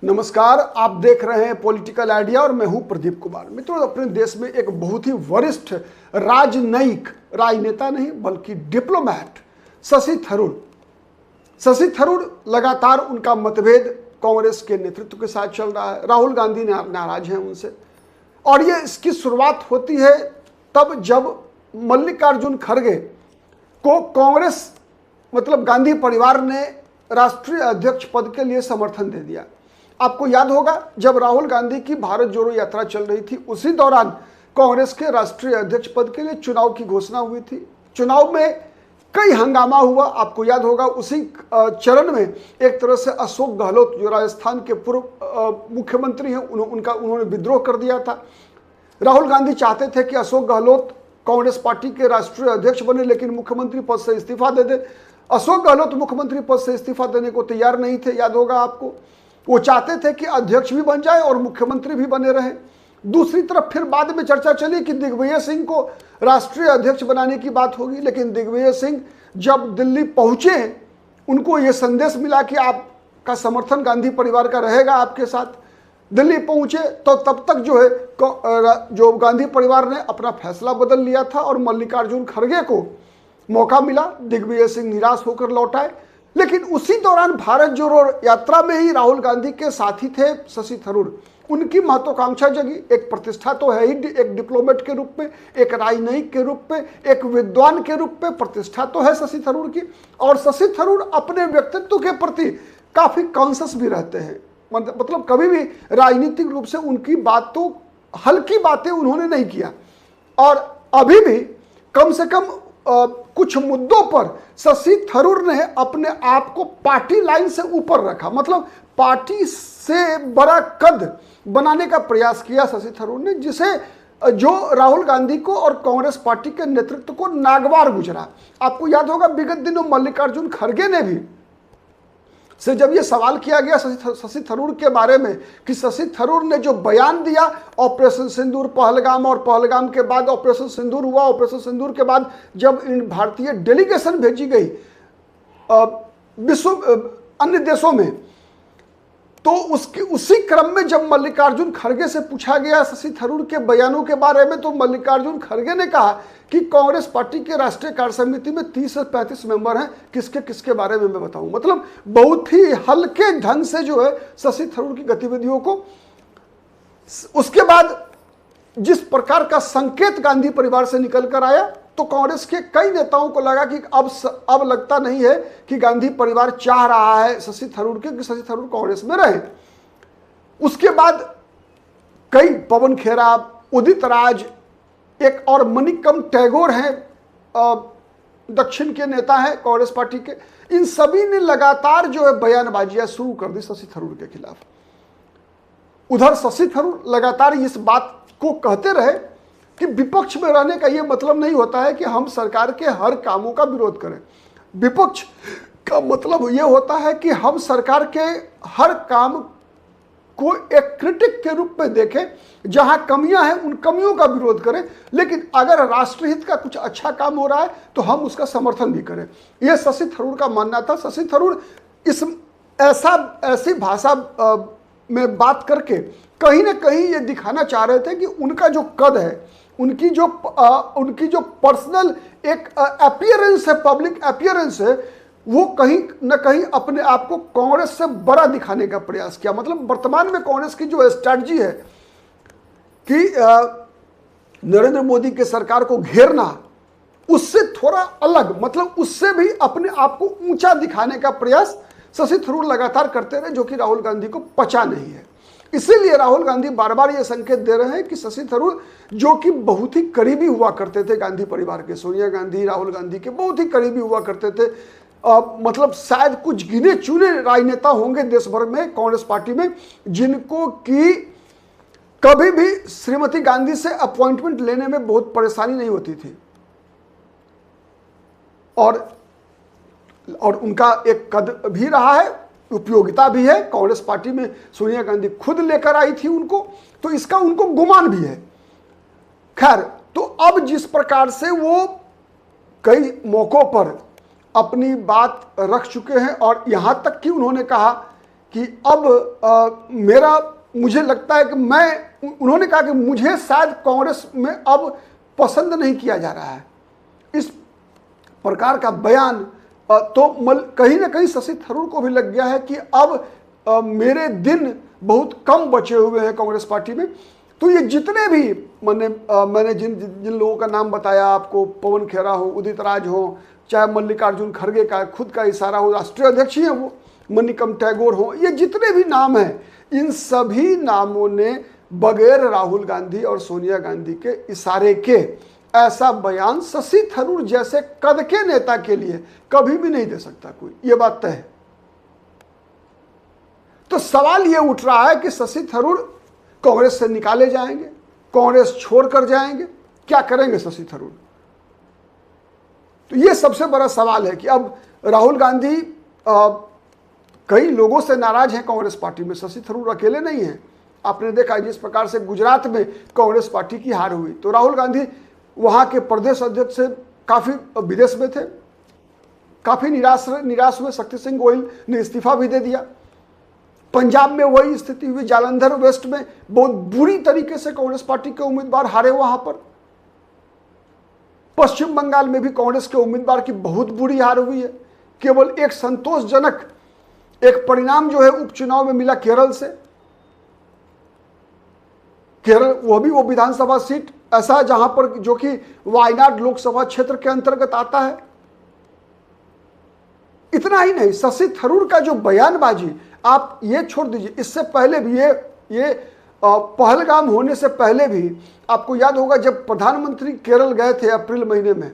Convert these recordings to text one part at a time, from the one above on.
नमस्कार, आप देख रहे हैं पॉलिटिकल आइडिया और मैं हूं प्रदीप कुमार। मित्रों, अपने देश में एक बहुत ही वरिष्ठ राजनयिक, राजनेता नहीं बल्कि डिप्लोमैट शशि थरूर लगातार उनका मतभेद कांग्रेस के नेतृत्व के साथ चल रहा है। राहुल गांधी नाराज हैं उनसे और ये इसकी शुरुआत होती है तब जब मल्लिकार्जुन खड़गे को कांग्रेस मतलब गांधी परिवार ने राष्ट्रीय अध्यक्ष पद के लिए समर्थन दे दिया। आपको याद होगा जब राहुल गांधी की भारत जोड़ो यात्रा चल रही थी, उसी दौरान कांग्रेस के राष्ट्रीय अध्यक्ष पद के लिए चुनाव की घोषणा हुई थी। चुनाव में कई हंगामा हुआ। आपको याद होगा उसी चरण में एक तरह से अशोक गहलोत जो राजस्थान के पूर्व मुख्यमंत्री हैं उन्होंने विद्रोह कर दिया था। राहुल गांधी चाहते थे कि अशोक गहलोत कांग्रेस पार्टी के राष्ट्रीय अध्यक्ष बने लेकिन मुख्यमंत्री पद से इस्तीफा दे दे। अशोक गहलोत मुख्यमंत्री पद से इस्तीफा देने को तैयार नहीं थे, याद होगा आपको। वो चाहते थे कि अध्यक्ष भी बन जाए और मुख्यमंत्री भी बने रहे। दूसरी तरफ फिर बाद में चर्चा चली कि दिग्विजय सिंह को राष्ट्रीय अध्यक्ष बनाने की बात होगी, लेकिन दिग्विजय सिंह जब दिल्ली पहुंचे उनको ये संदेश मिला कि आपका समर्थन गांधी परिवार का रहेगा आपके साथ। दिल्ली पहुंचे तो तब तक जो गांधी परिवार ने अपना फैसला बदल लिया था और मल्लिकार्जुन खड़गे को मौका मिला। दिग्विजय सिंह निराश होकर लौट आए, लेकिन उसी दौरान भारत जोड़ो यात्रा में ही राहुल गांधी के साथी थे शशि थरूर। उनकी महत्वाकांक्षा जगी। एक प्रतिष्ठा तो है ही, एक डिप्लोमेट के रूप में, एक राजनयिक के रूप में, एक विद्वान के रूप में प्रतिष्ठा तो है शशि थरूर की। और शशि थरूर अपने व्यक्तित्व के प्रति काफी कॉन्शियस भी रहते हैं। मतलब कभी भी राजनीतिक रूप से उनकी बात तो हल्की बातें उन्होंने नहीं किया। और अभी भी कम से कम कुछ मुद्दों पर शशि थरूर ने अपने आप को पार्टी लाइन से ऊपर रखा। मतलब पार्टी से बड़ा कद बनाने का प्रयास किया शशि थरूर ने, जिसे जो राहुल गांधी को और कांग्रेस पार्टी के नेतृत्व को नागवार गुजरा। आपको याद होगा विगत दिनों मल्लिकार्जुन खड़गे ने भी से जब ये सवाल किया गया शशि थरूर के बारे में कि शशि थरूर ने जो बयान दिया ऑपरेशन सिंदूर पहलगाम और पहलगाम के बाद ऑपरेशन सिंदूर हुआ, ऑपरेशन सिंदूर के बाद जब इन भारतीय डेलीगेशन भेजी गई विश्व अन्य देशों में, तो उसी क्रम में जब मल्लिकार्जुन खड़गे से पूछा गया शशि थरूर के बयानों के बारे में, तो मल्लिकार्जुन खड़गे ने कहा कि कांग्रेस पार्टी के राष्ट्रीय कार्य समिति में 30 से 35 मेंबर हैं, किसके किसके बारे में मैं बताऊं। मतलब बहुत ही हल्के ढंग से जो है शशि थरूर की गतिविधियों को। उसके बाद जिस प्रकार का संकेत गांधी परिवार से निकल कर आया, तो कांग्रेस के कई नेताओं को लगा कि अब लगता नहीं है कि गांधी परिवार चाह रहा है शशि थरूर के कि शशि थरूर कांग्रेस में रहे। उसके बाद कई पवन खेरा, उदित राज, एक और मणिकम टैगोर हैं, दक्षिण के नेता हैं कांग्रेस पार्टी के, इन सभी ने लगातार जो है बयानबाजियां शुरू कर दी शशि थरूर के खिलाफ। उधर शशि थरूर लगातार इस बात को कहते रहे कि विपक्ष में रहने का यह मतलब नहीं होता है कि हम सरकार के हर कामों का विरोध करें। विपक्ष का मतलब यह होता है कि हम सरकार के हर काम को एक क्रिटिक के रूप में देखें, जहां कमियां हैं उन कमियों का विरोध करें, लेकिन अगर राष्ट्रहित का कुछ अच्छा काम हो रहा है तो हम उसका समर्थन भी करें। यह शशि थरूर का मानना था। शशि थरूर ऐसी भाषा में बात करके कहीं ना कहीं ये दिखाना चाह रहे थे कि उनका जो कद है, उनकी जो पर्सनल एक अपीयरेंस है, पब्लिक अपीयरेंस है, वो कहीं ना कहीं अपने आप को कांग्रेस से बड़ा दिखाने का प्रयास किया। मतलब वर्तमान में कांग्रेस की जो स्ट्रैटेजी है कि नरेंद्र मोदी के सरकार को घेरना, उससे थोड़ा अलग, मतलब उससे भी अपने आप को ऊंचा दिखाने का प्रयास शशि थरूर लगातार करते रहे, जो कि राहुल गांधी को पचा नहीं है। इसीलिए राहुल गांधी बार बार ये संकेत दे रहे हैं कि शशि थरूर, जो कि बहुत ही करीबी हुआ करते थे गांधी परिवार के, सोनिया गांधी, राहुल गांधी के बहुत ही करीबी हुआ करते थे, मतलब शायद कुछ गिने चुने राजनेता होंगे देश भर में कांग्रेस पार्टी में जिनको कि कभी भी श्रीमती गांधी से अपॉइंटमेंट लेने में बहुत परेशानी नहीं होती थी। और उनका एक कद भी रहा है, उपयोगिता भी है। कांग्रेस पार्टी में सोनिया गांधी खुद लेकर आई थी उनको, तो इसका उनको गुमान भी है। खैर, तो अब जिस प्रकार से वो कई मौकों पर अपनी बात रख चुके हैं और यहां तक कि उन्होंने कहा कि अब मुझे लगता है कि उन्होंने कहा कि मुझे शायद कांग्रेस में अब पसंद नहीं किया जा रहा है। इस प्रकार का बयान तो कहीं ना कहीं शशि थरूर को भी लग गया है कि अब मेरे दिन बहुत कम बचे हुए हैं कांग्रेस पार्टी में। तो ये जितने भी मैंने जिन लोगों का नाम बताया आपको, पवन खेरा हो, उदित राज हो, चाहे मल्लिकार्जुन खड़गे का खुद का इशारा हो, राष्ट्रीय अध्यक्ष ही है वो, मणिकम टैगोर हो, ये जितने भी नाम हैं, इन सभी नामों ने बगैर राहुल गांधी और सोनिया गांधी के इशारे के ऐसा बयान शशि थरूर जैसे कद के नेता के लिए कभी भी नहीं दे सकता कोई, ये बात तय है। तो सवाल ये उठ रहा है कि शशि थरूर कांग्रेस से निकाले जाएंगे, कांग्रेस छोड़कर जाएंगे, क्या करेंगे शशि थरूर? तो ये सबसे बड़ा सवाल है कि अब राहुल गांधी कई लोगों से नाराज हैं कांग्रेस पार्टी में, शशि थरूर अकेले नहीं हैं। आपने देखा जिस प्रकार से गुजरात में कांग्रेस पार्टी की हार हुई, तो राहुल गांधी वहां के प्रदेश अध्यक्ष से काफी विदेश में थे, काफी निराश हुए। शक्ति सिंह गोहिल ने इस्तीफा भी दे दिया। पंजाब में वही स्थिति हुई, जालंधर वेस्ट में बहुत बुरी तरीके से कांग्रेस पार्टी के उम्मीदवार हारे वहां पर। पश्चिम बंगाल में भी कांग्रेस के उम्मीदवार की बहुत बुरी हार हुई है। केवल एक संतोषजनक एक परिणाम जो है उपचुनाव में मिला केरल से। केरल वो विधानसभा सीट ऐसा जहां पर जो कि वायनाड लोकसभा क्षेत्र के अंतर्गत आता है। इतना ही नहीं, शशि थरूर का जो बयानबाजी, आप ये छोड़ दीजिए, इससे पहले भी ये पहलगाम होने से पहले भी आपको याद होगा जब प्रधानमंत्री केरल गए थे अप्रैल महीने में,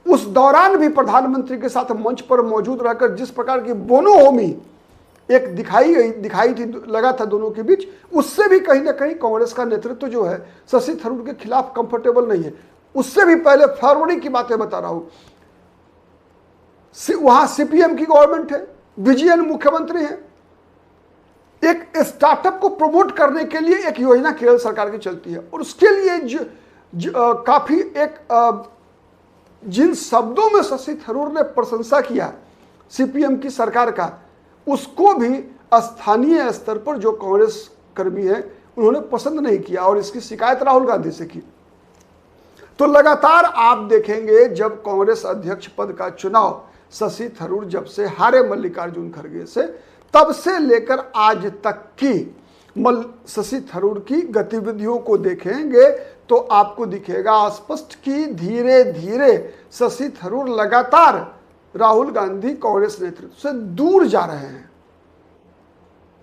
उस दौरान भी प्रधानमंत्री के साथ मंच पर मौजूद रहकर जिस प्रकार की बोनोहोमी एक दिखाई थी, लगा था दोनों के बीच, उससे भी कहीं ना कहीं कांग्रेस का नेतृत्व जो है शशि थरूर के खिलाफ कंफर्टेबल नहीं है। उससे भी पहले फरवरी की बातें बता रहा हूं, वहां सीपीएम की गवर्नमेंट है, विजयन मुख्यमंत्री हैं। एक स्टार्टअप को प्रमोट करने के लिए एक योजना केरल सरकार की चलती है, और उसके लिए काफी जिन शब्दों में शशि थरूर ने प्रशंसा किया सीपीएम की सरकार का, उसको भी स्थानीय स्तर पर जो कांग्रेस कर्मी हैं उन्होंने पसंद नहीं किया, और इसकी शिकायत राहुल गांधी से की। तो लगातार आप देखेंगे जब कांग्रेस अध्यक्ष पद का चुनाव शशि थरूर जब से हारे मल्लिकार्जुन खड़गे से, तब से लेकर आज तक की शशि थरूर की गतिविधियों को देखेंगे तो आपको दिखेगा स्पष्ट कि धीरे धीरे शशि थरूर लगातार राहुल गांधी कांग्रेस नेतृत्व से दूर जा रहे हैं,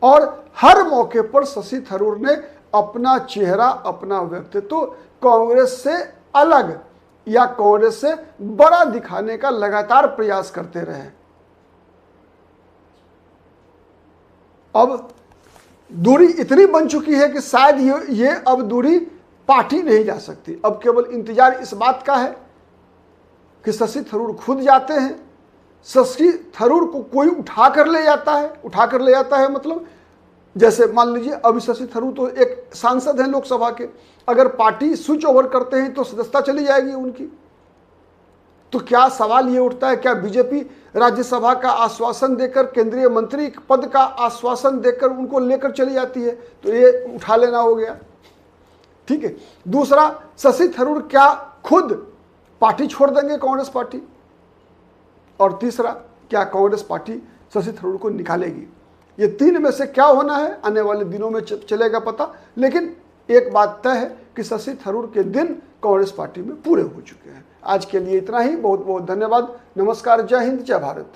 और हर मौके पर शशि थरूर ने अपना चेहरा, अपना व्यक्तित्व कांग्रेस से अलग या कांग्रेस से बड़ा दिखाने का लगातार प्रयास करते रहे। अब दूरी इतनी बन चुकी है कि शायद ये अब दूरी पाटी नहीं जा सकती। अब केवल इंतजार इस बात का है कि शशि थरूर खुद जाते हैं, शशि थरूर को कोई उठा कर ले जाता है मतलब जैसे मान लीजिए अभी शशि थरूर तो एक सांसद हैं लोकसभा के, अगर पार्टी स्विच ओवर करते हैं तो सदस्यता चली जाएगी उनकी। तो क्या सवाल ये उठता है, क्या बीजेपी राज्यसभा का आश्वासन देकर, केंद्रीय मंत्री पद का आश्वासन देकर उनको लेकर चली जाती है? तो ये उठा लेना हो गया, ठीक है। दूसरा, शशि थरूर क्या खुद पार्टी छोड़ देंगे कांग्रेस पार्टी? और तीसरा, क्या कांग्रेस पार्टी शशि थरूर को निकालेगी? ये तीन में से क्या होना है आने वाले दिनों में चलेगा पता। लेकिन एक बात तय है कि शशि थरूर के दिन कांग्रेस पार्टी में पूरे हो चुके हैं। आज के लिए इतना ही। बहुत बहुत धन्यवाद। नमस्कार। जय हिंद, जय भारत।